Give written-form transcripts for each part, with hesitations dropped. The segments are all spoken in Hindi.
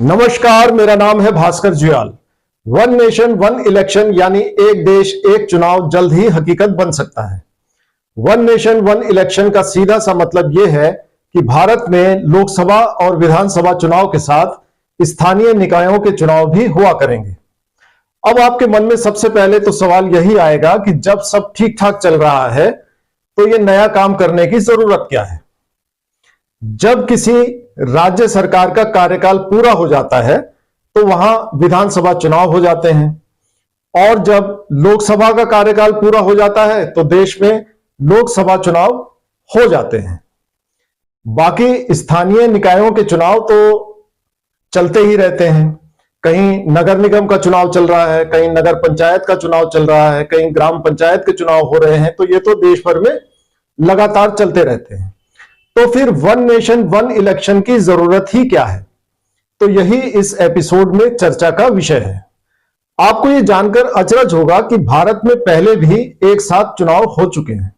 नमस्कार, मेरा नाम है Bhaskar Juyal. One nation one election यानी एक देश एक चुनाव जल्द ही हकीकत बन सकता है। वन नेशन वन इलेक्शन का सीधा सा मतलब यह है कि भारत में लोकसभा और विधानसभा चुनाव के साथ स्थानीय निकायों के चुनाव भी हुआ करेंगे। अब आपके मन में सबसे पहले तो सवाल यही आएगा कि जब सब ठीक ठाक चल रहा है तो यह नया काम करने की जरूरत क्या है। जब किसी राज्य सरकार का कार्यकाल पूरा हो जाता है तो वहां विधानसभा चुनाव हो जाते हैं और जब लोकसभा का कार्यकाल पूरा हो जाता है तो देश में लोकसभा चुनाव हो जाते हैं। बाकी स्थानीय निकायों के चुनाव तो चलते ही रहते हैं। कहीं नगर निगम का चुनाव चल रहा है, कहीं नगर पंचायत का चुनाव चल रहा है, कहीं ग्राम पंचायत के चुनाव हो रहे हैं। तो ये तो देश भर में लगातार चलते रहते हैं। तो फिर वन नेशन वन इलेक्शन की जरूरत ही क्या है? तो यही इस एपिसोड में चर्चा का विषय है। आपको यह जानकर अचरज होगा कि भारत में पहले भी एक साथ चुनाव हो चुके हैं।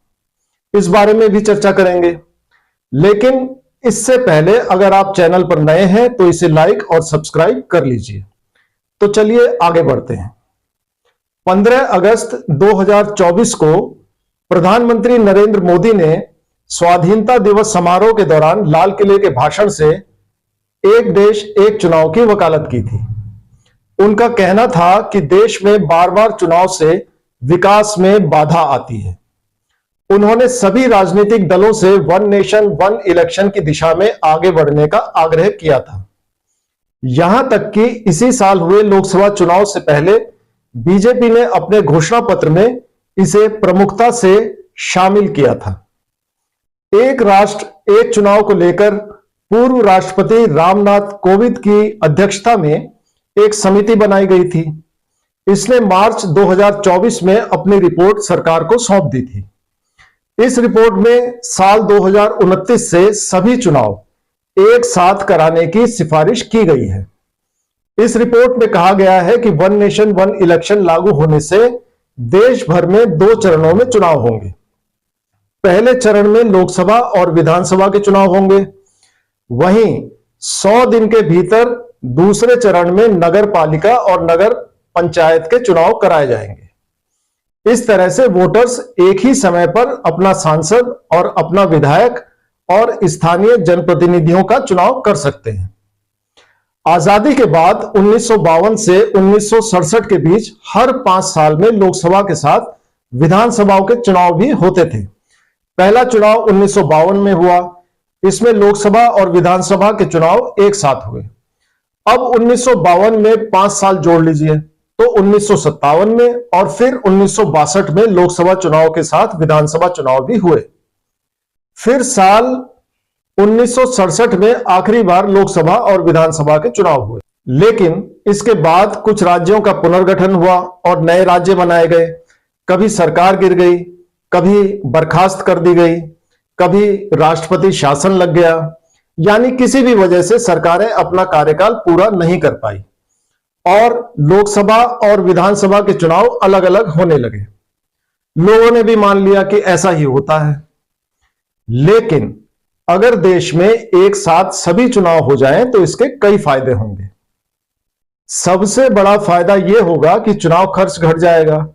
इस बारे में भी चर्चा करेंगे, लेकिन इससे पहले अगर आप चैनल पर नए हैं तो इसे लाइक और सब्सक्राइब कर लीजिए। तो चलिए आगे बढ़ते हैं। 15 अगस्त 2024 को प्रधानमंत्री नरेंद्र मोदी ने स्वाधीनता दिवस समारोह के दौरान लाल किले के भाषण से एक देश एक चुनाव की वकालत की थी। उनका कहना था कि देश में बार बार चुनाव से विकास में बाधा आती है। उन्होंने सभी राजनीतिक दलों से वन नेशन वन इलेक्शन की दिशा में आगे बढ़ने का आग्रह किया था। यहां तक कि इसी साल हुए लोकसभा चुनाव से पहले बीजेपी ने अपने घोषणा पत्र में इसे प्रमुखता से शामिल किया था। एक राष्ट्र एक चुनाव को लेकर पूर्व राष्ट्रपति रामनाथ कोविंद की अध्यक्षता में एक समिति बनाई गई थी। इसने मार्च 2024 में अपनी रिपोर्ट सरकार को सौंप दी थी। इस रिपोर्ट में साल 2029 से सभी चुनाव एक साथ कराने की सिफारिश की गई है। इस रिपोर्ट में कहा गया है कि वन नेशन वन इलेक्शन लागू होने से देश भर में 2 चरणों में चुनाव होंगे। पहले चरण में लोकसभा और विधानसभा के चुनाव होंगे। वहीं 100 दिन के भीतर दूसरे चरण में नगर पालिका और नगर पंचायत के चुनाव कराए जाएंगे। इस तरह से वोटर्स एक ही समय पर अपना सांसद और अपना विधायक और स्थानीय जनप्रतिनिधियों का चुनाव कर सकते हैं। आजादी के बाद 1952 से 1967 के बीच हर 5 साल में लोकसभा के साथ विधानसभाओं के चुनाव भी होते थे। पहला चुनाव 1952 में हुआ। इसमें लोकसभा और विधानसभा के चुनाव एक साथ हुए। अब 1952 में 5 साल जोड़ लीजिए तो 1957 में और फिर 1962 में लोकसभा चुनाव के साथ विधानसभा चुनाव भी हुए। फिर साल 1967 में आखिरी बार लोकसभा और विधानसभा के चुनाव हुए। लेकिन इसके बाद कुछ राज्यों का पुनर्गठन हुआ और नए राज्य बनाए गए। कभी सरकार गिर गई, कभी बर्खास्त कर दी गई, कभी राष्ट्रपति शासन लग गया, यानी किसी भी वजह से सरकारें अपना कार्यकाल पूरा नहीं कर पाई और लोकसभा और विधानसभा के चुनाव अलग अलग होने लगे। लोगों ने भी मान लिया कि ऐसा ही होता है। लेकिन अगर देश में एक साथ सभी चुनाव हो जाएं तो इसके कई फायदे होंगे। सबसे बड़ा फायदा यह होगा कि चुनाव खर्च घट जाएगा।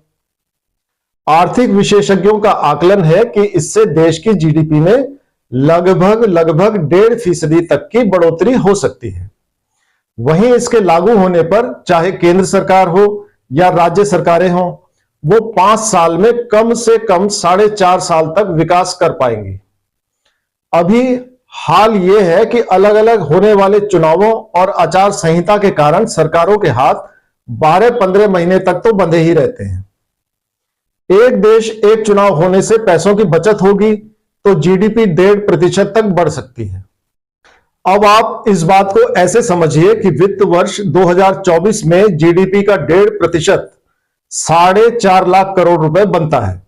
आर्थिक विशेषज्ञों का आकलन है कि इससे देश की जीडीपी में लगभग 1.5% तक की बढ़ोतरी हो सकती है। वहीं इसके लागू होने पर चाहे केंद्र सरकार हो या राज्य सरकारें हो, वो 5 साल में कम से कम 4.5 साल तक विकास कर पाएंगी। अभी हाल यह है कि अलग अलग होने वाले चुनावों और आचार संहिता के कारण सरकारों के हाथ 12-15 महीने तक तो बंधे ही रहते हैं। एक देश एक चुनाव होने से पैसों की बचत होगी तो जीडीपी 1.5% तक बढ़ सकती है। अब आप इस बात को ऐसे समझिए कि वित्त वर्ष 2024 में जीडीपी का 1.5% 4.5 लाख करोड़ रुपए बनता है।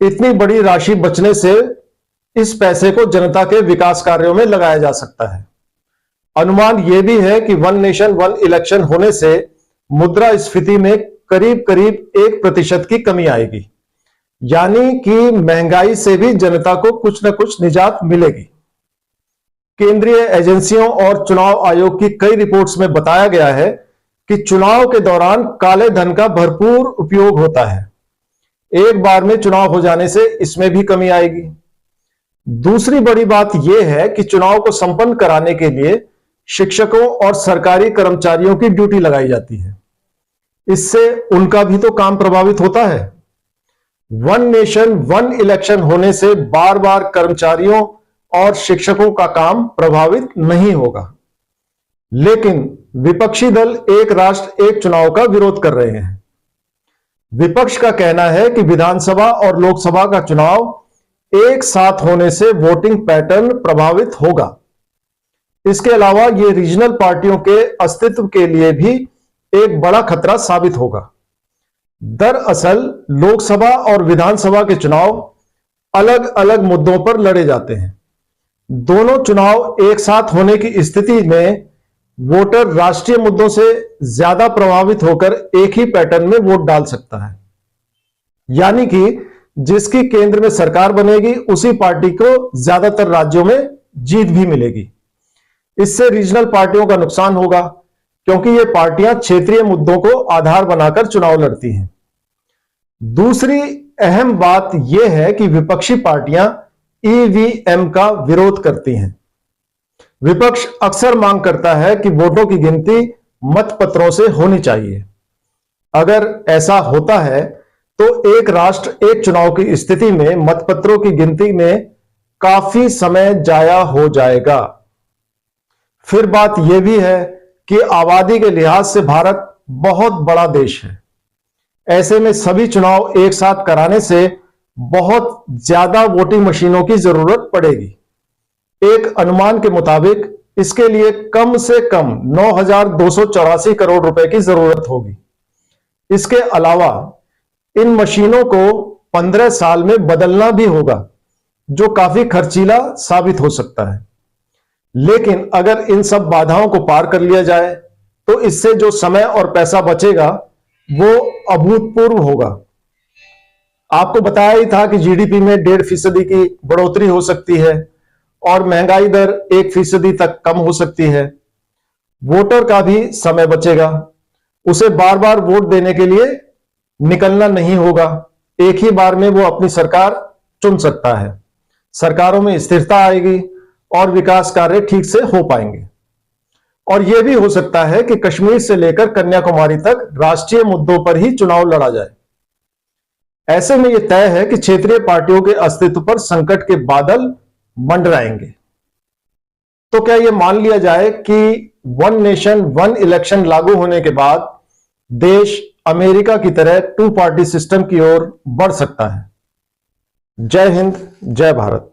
इतनी बड़ी राशि बचने से इस पैसे को जनता के विकास कार्यों में लगाया जा सकता है। अनुमान यह भी है कि वन नेशन वन इलेक्शन होने से मुद्रास्फीति में करीब करीब 1% की कमी आएगी, यानी कि महंगाई से भी जनता को कुछ न कुछ निजात मिलेगी। केंद्रीय एजेंसियों और चुनाव आयोग की कई रिपोर्ट्स में बताया गया है कि चुनाव के दौरान काले धन का भरपूर उपयोग होता है। एक बार में चुनाव हो जाने से इसमें भी कमी आएगी। दूसरी बड़ी बात यह है कि चुनाव को संपन्न कराने के लिए शिक्षकों और सरकारी कर्मचारियों की ड्यूटी लगाई जाती है। इससे उनका भी तो काम प्रभावित होता है। वन नेशन वन इलेक्शन होने से बार बार कर्मचारियों और शिक्षकों का काम प्रभावित नहीं होगा। लेकिन विपक्षी दल एक राष्ट्र एक चुनाव का विरोध कर रहे हैं। विपक्ष का कहना है कि विधानसभा और लोकसभा का चुनाव एक साथ होने से वोटिंग पैटर्न प्रभावित होगा। इसके अलावा यह रीजनल पार्टियों के अस्तित्व के लिए भी एक बड़ा खतरा साबित होगा। दरअसल लोकसभा और विधानसभा के चुनाव अलग अलग मुद्दों पर लड़े जाते हैं। दोनों चुनाव एक साथ होने की स्थिति में वोटर राष्ट्रीय मुद्दों से ज्यादा प्रभावित होकर एक ही पैटर्न में वोट डाल सकता है। यानी कि जिसकी केंद्र में सरकार बनेगी उसी पार्टी को ज्यादातर राज्यों में जीत भी मिलेगी। इससे रीजनल पार्टियों का नुकसान होगा, क्योंकि ये पार्टियां क्षेत्रीय मुद्दों को आधार बनाकर चुनाव लड़ती हैं। दूसरी अहम बात यह है कि विपक्षी पार्टियां ईवीएम का विरोध करती हैं। विपक्ष अक्सर मांग करता है कि वोटों की गिनती मतपत्रों से होनी चाहिए। अगर ऐसा होता है तो एक राष्ट्र एक चुनाव की स्थिति में मतपत्रों की गिनती में काफी समय जाया हो जाएगा। फिर बात यह भी है कि आबादी के लिहाज से भारत बहुत बड़ा देश है। ऐसे में सभी चुनाव एक साथ कराने से बहुत ज्यादा वोटिंग मशीनों की जरूरत पड़ेगी। एक अनुमान के मुताबिक इसके लिए कम से कम 9,284 करोड़ रुपए की जरूरत होगी। इसके अलावा इन मशीनों को 15 साल में बदलना भी होगा, जो काफी खर्चीला साबित हो सकता है। लेकिन अगर इन सब बाधाओं को पार कर लिया जाए तो इससे जो समय और पैसा बचेगा वो अभूतपूर्व होगा। आपको बताया ही था कि जीडीपी में 1.5% की बढ़ोतरी हो सकती है और महंगाई दर 1% तक कम हो सकती है। वोटर का भी समय बचेगा, उसे बार बार वोट देने के लिए निकलना नहीं होगा। एक ही बार में वो अपनी सरकार चुन सकता है। सरकारों में स्थिरता आएगी और विकास कार्य ठीक से हो पाएंगे। और यह भी हो सकता है कि कश्मीर से लेकर कन्याकुमारी तक राष्ट्रीय मुद्दों पर ही चुनाव लड़ा जाए। ऐसे में यह तय है कि क्षेत्रीय पार्टियों के अस्तित्व पर संकट के बादल मंडराएंगे। तो क्या यह मान लिया जाए कि वन नेशन वन इलेक्शन लागू होने के बाद देश अमेरिका की तरह 2 पार्टी सिस्टम की ओर बढ़ सकता है? जय हिंद, जय भारत।